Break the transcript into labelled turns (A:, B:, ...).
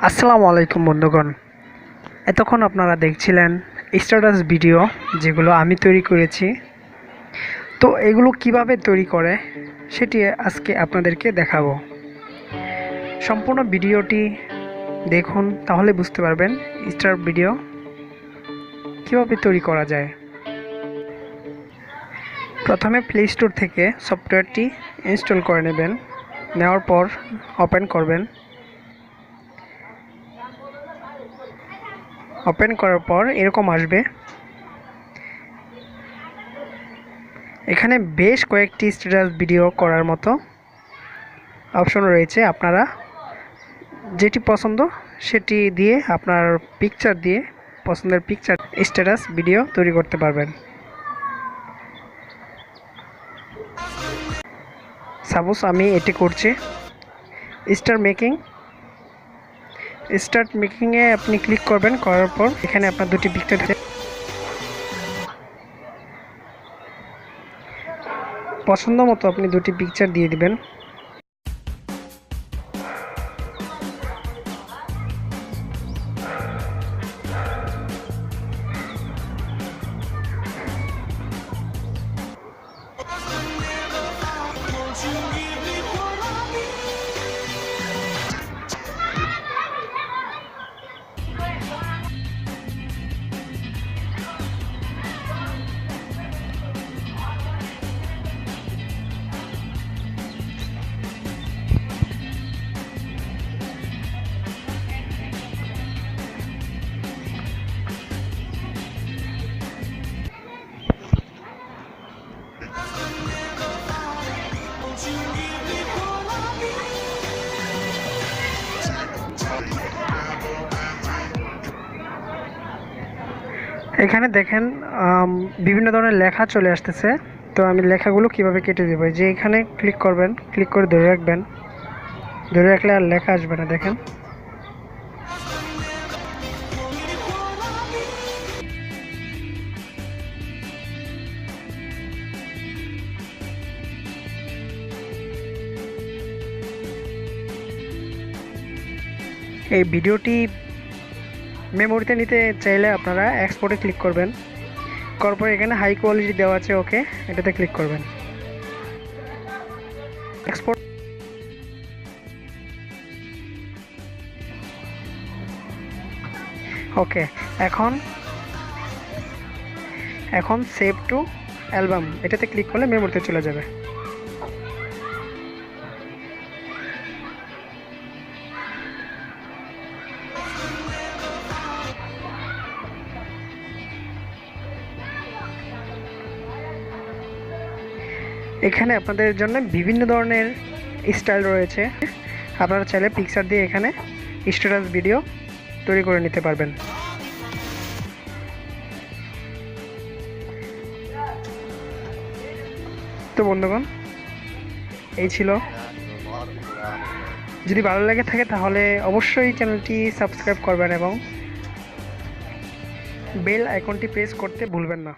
A: আসসালামু আলাইকুম বন্ধুগণ। এতক্ষণ আপনারা দেখছিলেন স্ট্যাটাস ভিডিও যেগুলো আমি তৈরি করেছি। তো এগুলো কিভাবে তৈরি করে সেটি আজকে আপনাদেরকে দেখাবো। সম্পূর্ণ ভিডিওটি দেখুন, তাহলে বুঝতে পারবেন স্ট্যাটাস ভিডিও কিভাবে তৈরি করা যায়। প্রথমে প্লে স্টোর থেকে সফটওয়্যারটি ইনস্টল করে নেবেন। নেওয়ার পর ওপেন করবেন। ওপেন করার পর এরকম আসবে। এখানে বেশ কয়েকটি স্ট্যাটাস ভিডিও করার মতো অপশন রয়েছে। আপনারা যেটি পছন্দ সেটি দিয়ে আপনার পিকচার দিয়ে পছন্দের পিকচার স্ট্যাটাস ভিডিও তৈরি করতে পারবেন। সাপোজ আমি এটি করছি। স্টার্ট মেকিংয়ে আপনি ক্লিক করবেন। করার পর এখানে আপনার দুটি পিকচার পছন্দ মতো আপনি দুটি পিকচার দিয়ে দিবেন। এখানে দেখেন বিভিন্ন ধরনের লেখা চলে আসতেছে। তো আমি লেখাগুলো কিভাবে কেটে দেব, যে এখানে ক্লিক করবেন, ক্লিক করে ধরে রাখবেন। ধরে রাখলে আর লেখা আসবে না। দেখেন এই ভিডিওটি মেমোরিতে নিতে চাইলে আপনারা এক্সপোর্টে ক্লিক করবেন। করার পর এখানে হাই কোয়ালিটি দেওয়া আছে, ওকে এটাতে ক্লিক করবেন। এক্সপোর্ট ওকে। এখন সেভ টু অ্যালবাম এটাতে ক্লিক করলে মেমোরিতে চলে যাবে। এখানে আপনাদের জন্য বিভিন্ন ধরনের স্টাইল রয়েছে। আপনারা চাইলে পিকচার দিয়ে এখানে স্ট্যাটাস ভিডিও তৈরি করে নিতে পারবেন। তো বন্ধুগণ, এই ছিল। যদি ভালো লেগে থাকে তাহলে অবশ্যই চ্যানেলটি সাবস্ক্রাইব করবেন এবং বেল আইকনটি প্রেস করতে ভুলবেন না।